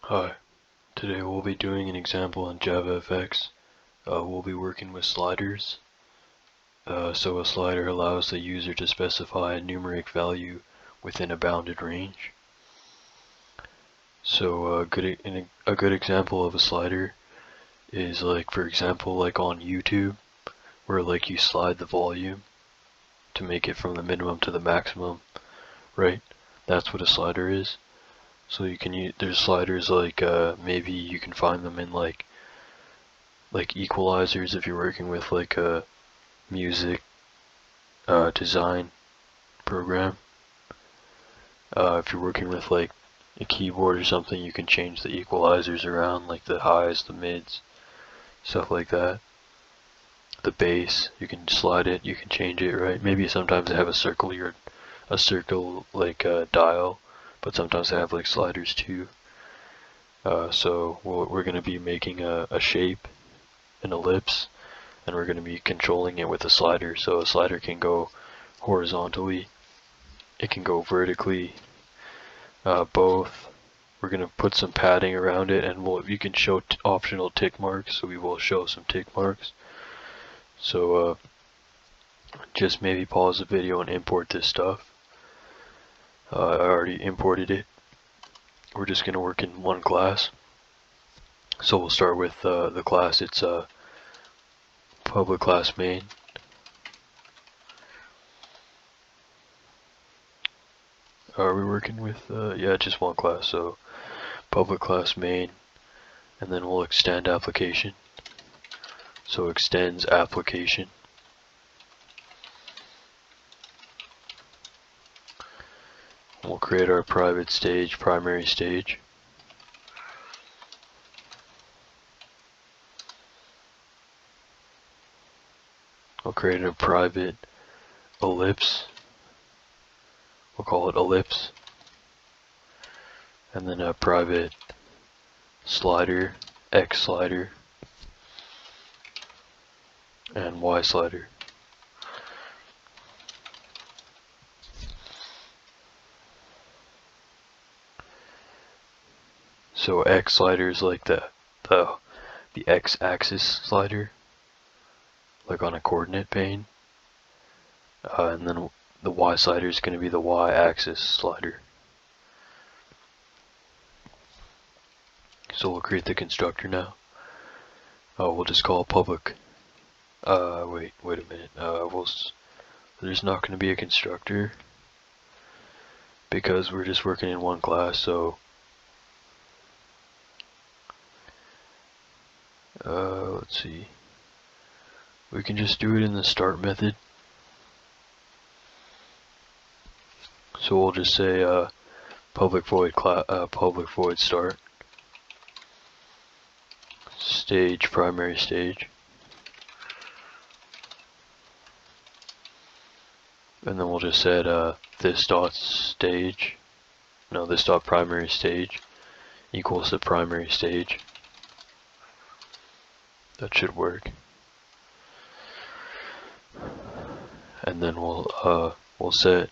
Hi, today we'll be doing an example in JavaFX. We'll be working with sliders. So a slider allows the user to specify a numeric value within a bounded range. So a good example of a slider is like, for example, like on YouTube, where like you slide the volume to make it from the minimum to the maximum, right? That's what a slider is. So you can use, there's sliders like maybe you can find them in like equalizers if you're working with like a music design program. If you're working with like a keyboard or something, you can change the equalizers around, like the highs, the mids, stuff like that. The bass, you can slide it, you can change it, right? Maybe sometimes they have a circle like dial, but sometimes they have like sliders too. So we're going to be making a shape, an ellipse, and we're going to be controlling it with a slider. So a slider can go horizontally, it can go vertically, both. We're going to put some padding around it, and you can show optional tick marks, so we will show some tick marks. So just maybe pause the video and import this stuff. I already imported it. We're just going to work in one class. So we'll start with the class. It's public class main. Are we working with, yeah, just one class, so public class main, and then we'll extend application. So extends application. We'll create our private stage, primary stage. We'll create a private ellipse. We'll call it ellipse. And then a private slider, X slider, and Y slider. So X slider is like the X-axis slider, like on a coordinate pane, and then the Y slider is going to be the Y-axis slider. So we'll create the constructor now. We'll just call public. Wait a minute. There's not going to be a constructor because we're just working in one class. So let's see. We can just do it in the start method. So we'll just say public void start stage, primary stage, and then we'll just set this dot primary stage equals the primary stage. That should work. And then we'll set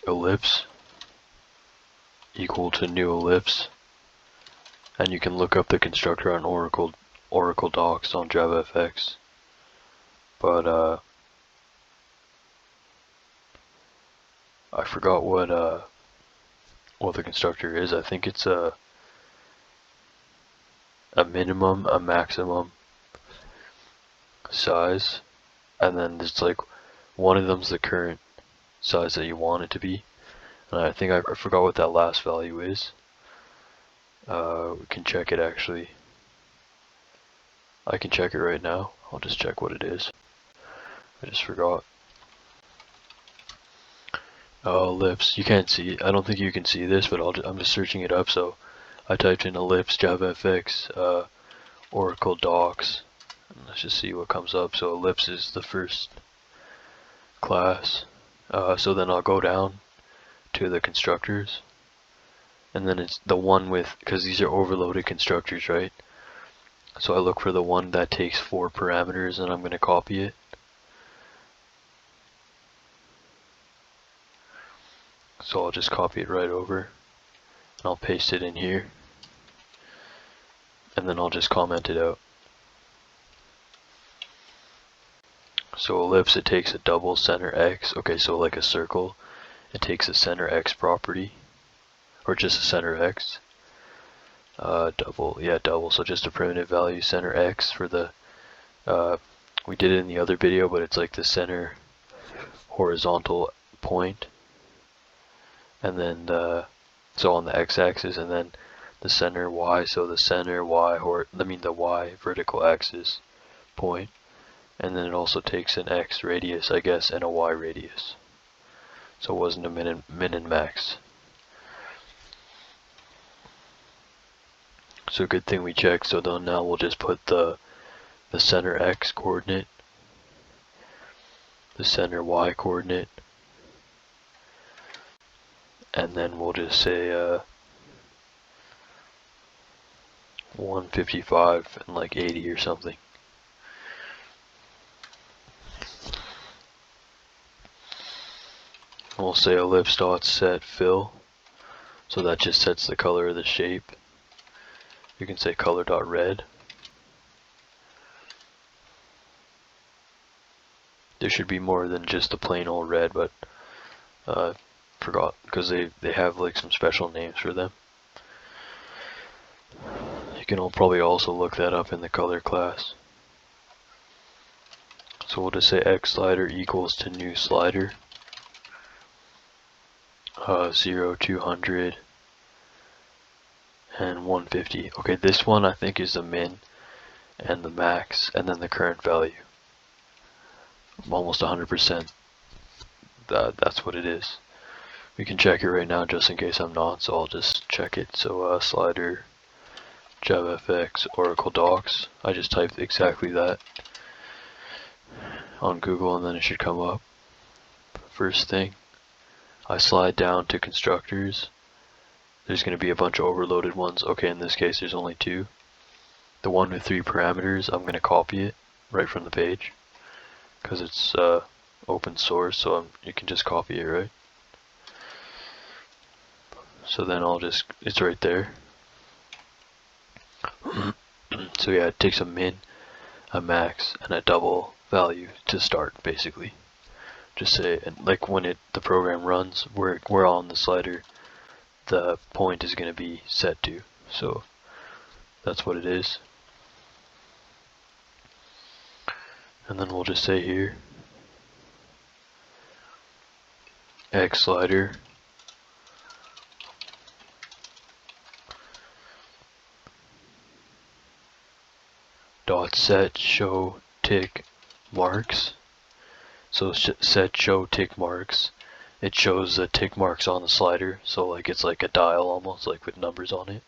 ellipse equal to new ellipse, and you can look up the constructor on Oracle docs on JavaFX. But I forgot what the constructor is. I think it's a minimum, a maximum size, and then there's like one of them's the current size that you want it to be. And I think I forgot what that last value is. We can check it actually. I can check it right now. I'll just check what it is. I just forgot. Ellipse. You can't see. I don't think you can see this, but I'm just searching it up. So I typed in ellipse JavaFX Oracle docs. And let's just see what comes up. So ellipse is the first class. So then I'll go down to the constructors, and then it's the one with, because these are overloaded constructors, right? So I look for the one that takes 4 parameters, and I'm going to copy it. So I'll just copy it right over, and I'll paste it in here. and then I'll just comment it out. So ellipse, it takes a double center X. Okay, so like a circle, it takes a center X property, or just a center X. Double, yeah, double. So just a primitive value center X for the. We did it in the other video, but it's like the center horizontal point, and then so on the x-axis, and then the center y. So the center y, or I mean the y vertical axis point. And then it also takes an x radius, I guess, and a y radius. So it wasn't a min and max. So good thing we checked. So then now we'll just put the center x coordinate, the center y coordinate, and then we'll just say 155 and like 80 or something. We'll say ellipse dot set fill, so that just sets the color of the shape. You can say color dot red. There should be more than just the plain old red, but forgot, because they have like some special names for them. You can probably also look that up in the color class. So we'll just say X slider equals to new slider. 0, 200, and 150. Okay, this one I think is the min and the max, and then the current value. Almost 100%. That's what it is. We can check it right now just in case I'm not, so I'll just check it. So slider, JavaFX, Oracle Docs. I just typed exactly that on Google, and then it should come up. First thing, I slide down to constructors. There's going to be a bunch of overloaded ones. Okay, in this case there's only 2. The one with 3 parameters, I'm going to copy it right from the page, because it's open source, so you can just copy it, right? So then it's right there. So yeah, it takes a min, a max, and a double value to start, basically. Just say, and like when the program runs, we're on the slider, the point is going to be set to. So that's what it is. And then we'll just say here, X slider dot set show tick marks. So set show tick marks. It shows the tick marks on the slider, so like it's like a dial almost, like with numbers on it.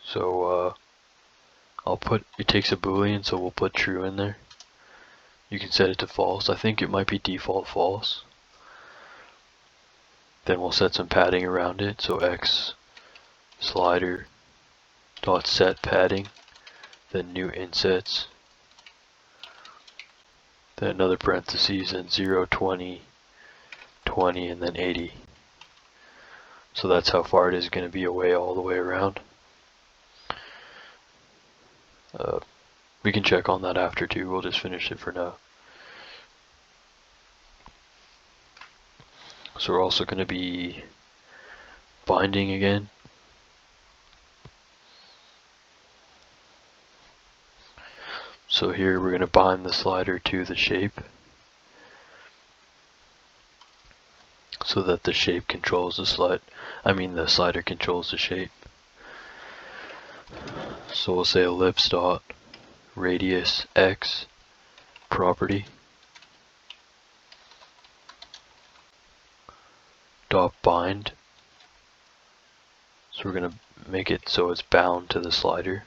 So it takes a boolean, so we'll put true in there. You can set it to false. I think it might be default false. Then we'll set some padding around it, so X slider dot set padding, then new insets, then another parentheses, and 0, 20, 20, and then 80. So that's how far it is going to be away all the way around. We can check on that after too. We'll just finish it for now. So we're also going to be binding again. So here we're going to bind the slider to the shape, so that the shape controls the the slider controls the shape. So we'll say ellipse dot radius x property dot bind. So we're going to make it so it's bound to the slider.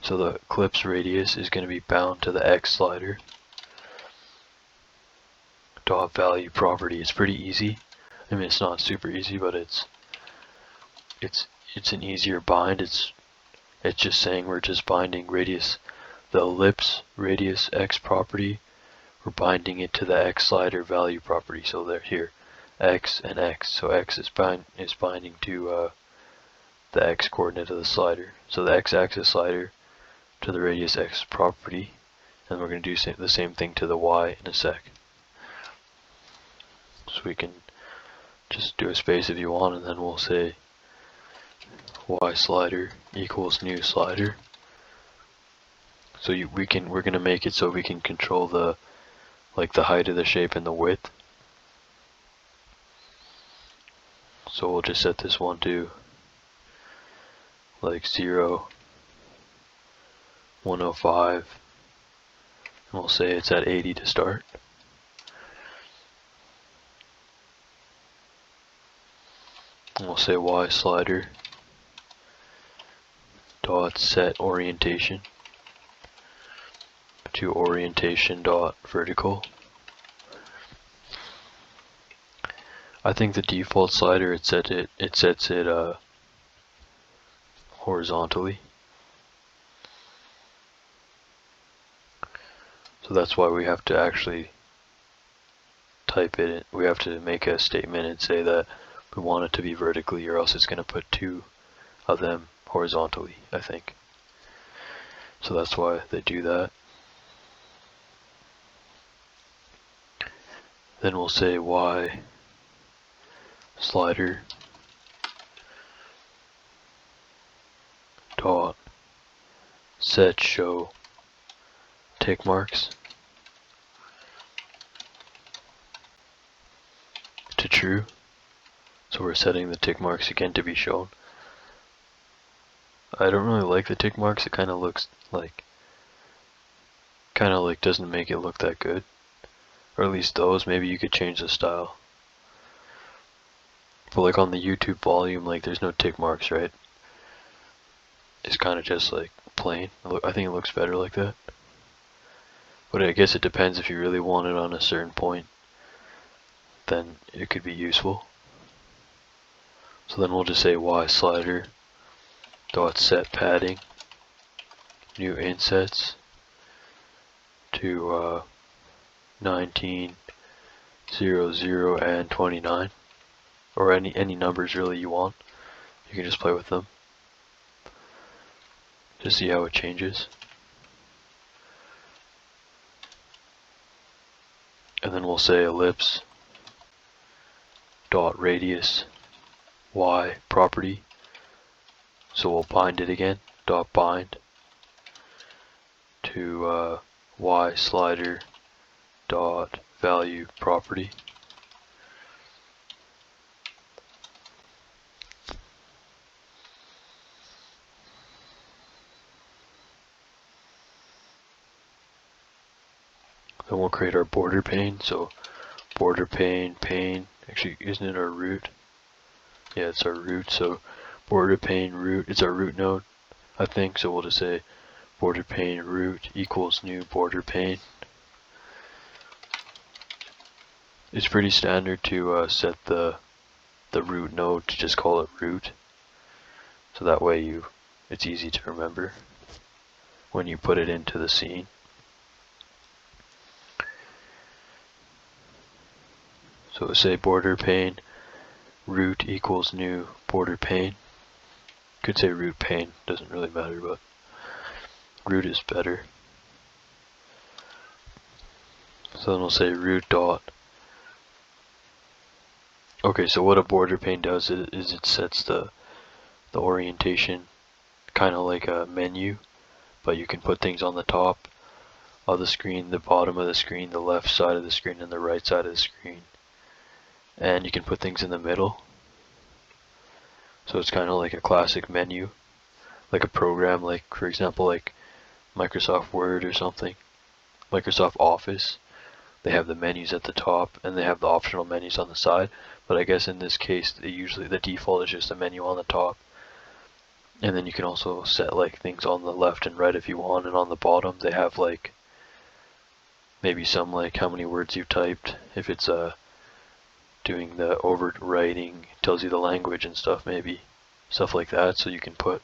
So the clip's radius is going to be bound to the X slider. Dot value property. It's pretty easy. I mean, it's not super easy, but it's an easier bind. It's just saying we're just binding radius, the ellipse radius X property. We're binding it to the X slider value property. So they're here, X and X. So X is binding to the x coordinate of the slider. So the x-axis slider to the radius x property, and we're going to do the same thing to the y in a sec. So we can just do a space if you want, and then we'll say y slider equals new slider. So we're going to make it so we can control the height of the shape and the width. So we'll just set this one to like 0, 105, and we'll say it's at 80 to start. And we'll say y slider dot set orientation to orientation dot vertical. I think the default slider it sets it horizontally. So that's why we have to actually type it in. We have to make a statement and say that we want it to be vertically, or else it's going to put two of them horizontally, I think. So that's why they do that. Then we'll say y slider dot set show tick marks to true. So we're setting the tick marks again to be shown. I don't really like the tick marks. It kind of looks like doesn't make it look that good. Or at least those. Maybe you could change the style. But like on the YouTube volume, like there's no tick marks, right? It's kind of just like plain. I think it looks better like that. But I guess it depends. If you really want it on a certain point, then it could be useful. So then we'll just say y slider dot set padding new insets to 19, 0, 0, and 29, or any numbers really you want. You can just play with them to see how it changes. And then we'll say ellipse dot radius y property. So we'll bind it again, dot bind to y slider dot value property. Then we'll create our border pane. So BorderPane pane, actually isn't it our root? Yeah, it's our root. So BorderPane root, it's our root node, I think. So we'll just say BorderPane root equals new BorderPane. It's pretty standard to set the root node to just call it root. So that way it's easy to remember when you put it into the scene. So say BorderPane root equals new BorderPane. Could say root pane, doesn't really matter, but root is better. So then we'll say root dot. Okay, so what a BorderPane does is it sets the orientation kind of like a menu, but you can put things on the top of the screen, the bottom of the screen, the left side of the screen, and the right side of the screen. And you can put things in the middle. So it's kind of like a classic menu, like a program, like for example like Microsoft Word or something, Microsoft Office. They have the menus at the top and they have the optional menus on the side, but I guess in this case usually the default is just a menu on the top, and then you can also set like things on the left and right if you want, and on the bottom they have like maybe some like how many words you typed. If it's doing the overwriting, tells you the language and stuff, maybe stuff like that. So you can put.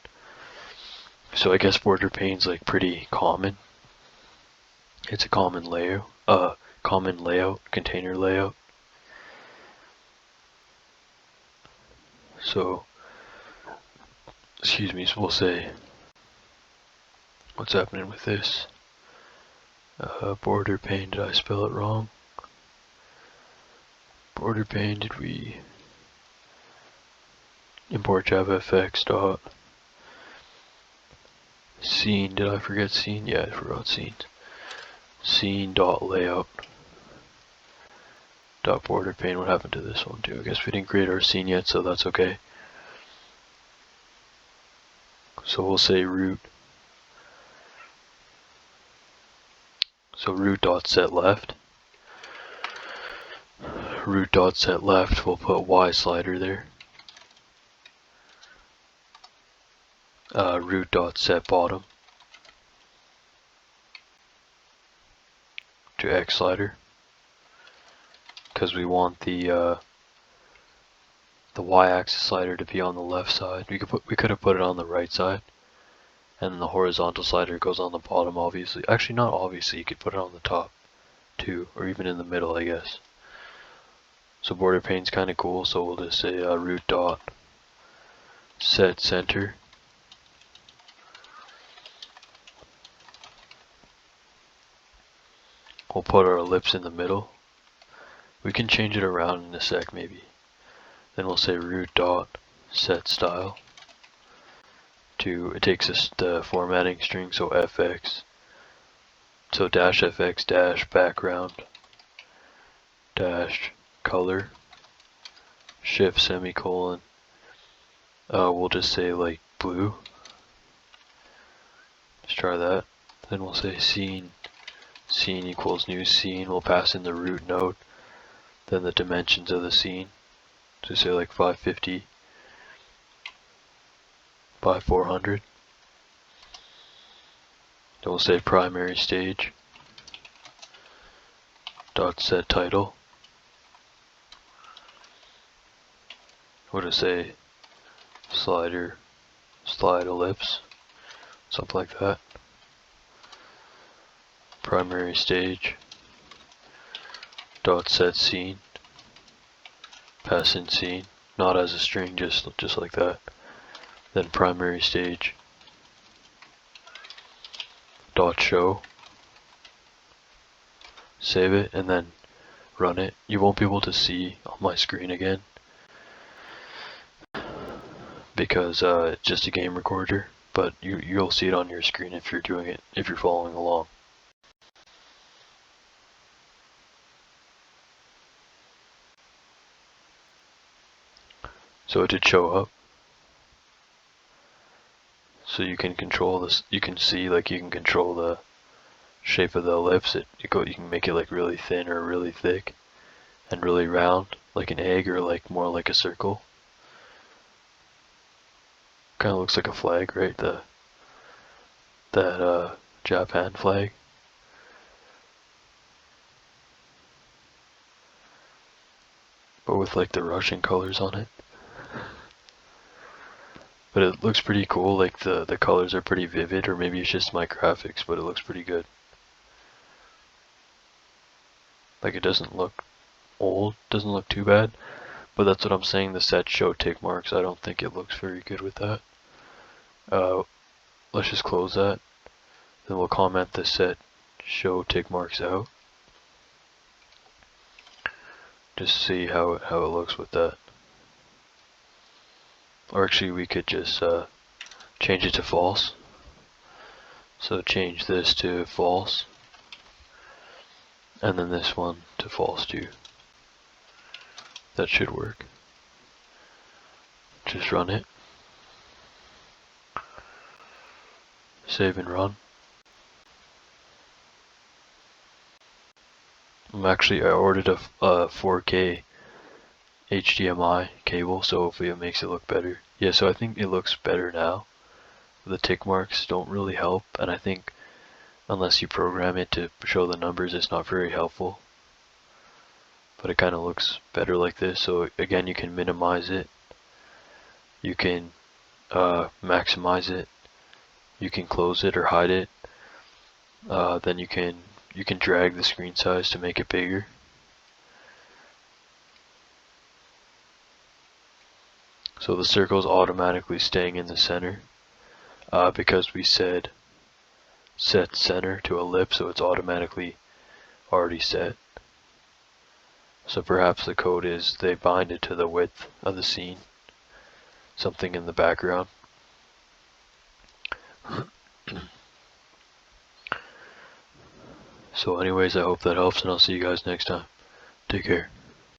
So I guess BorderPane's like pretty common. It's a common layout, container layout. So excuse me, so we'll say, what's happening with this? BorderPane, did I spell it wrong? BorderPane, did we import JavaFX dot scene? Did I forget scene? Yeah, I forgot scene. Scene dot layout dot BorderPane. What happened to this one too? I guess we didn't create our scene yet, so that's okay. So we'll say root. So root dot set left. Root dot set left. We'll put Y slider there. Root dot set bottom to X slider, because we want the Y-axis slider to be on the left side. We could have put it on the right side, and then the horizontal slider goes on the bottom. Obviously, actually not obviously. You could put it on the top too, or even in the middle, I guess. So BorderPane's kind of cool. So we'll just say root dot set center. We'll put our ellipse in the middle. We can change it around in a sec maybe. Then we'll say root dot set style to, it takes us the formatting string, so fx, so dash fx dash background dash color shift semicolon, we'll just say like blue. Let's try that. Then we'll say scene equals new scene. We'll pass in the root node, then the dimensions of the scene, so say like 550 by 400. Then we'll say primary stage dot set title. We'll just say slider slide ellipse, something like that. Primary stage dot set scene, pass in scene, not as a string, just like that. Then primary stage dot show, save it, and then run it. You won't be able to see on my screen again because it's just a game recorder, but you'll see it on your screen if you're doing it, if you're following along. So it did show up. So you can control this, you can see, like, you can control the shape of the ellipse. You can make it like really thin or really thick, and really round, like an egg, or like more like a circle. Kind of looks like a flag, right? That Japan flag. But with like the Russian colors on it. But it looks pretty cool, like the colors are pretty vivid, or maybe it's just my graphics, but it looks pretty good. Like, it doesn't look old, doesn't look too bad, but that's what I'm saying, the set show tick marks, I don't think it looks very good with that. Let's just close that, then we'll comment the set show tick marks out. Just see how it looks with that. Or actually, we could just change it to false. So change this to false, and then this one to false too. That should work. Just run it. Save and run. I ordered a 4K HDMI cable, so hopefully it makes it look better. Yeah, so I think it looks better now. The tick marks don't really help, and I think unless you program it to show the numbers, it's not very helpful. But it kind of looks better like this. So again, you can minimize it, you can maximize it, you can close it or hide it. Then you can drag the screen size to make it bigger. So the circle is automatically staying in the center because we said set center to ellipse, so it's automatically already set. So perhaps the code is they bind it to the width of the scene, something in the background. So anyways, I hope that helps, and I'll see you guys next time. Take care.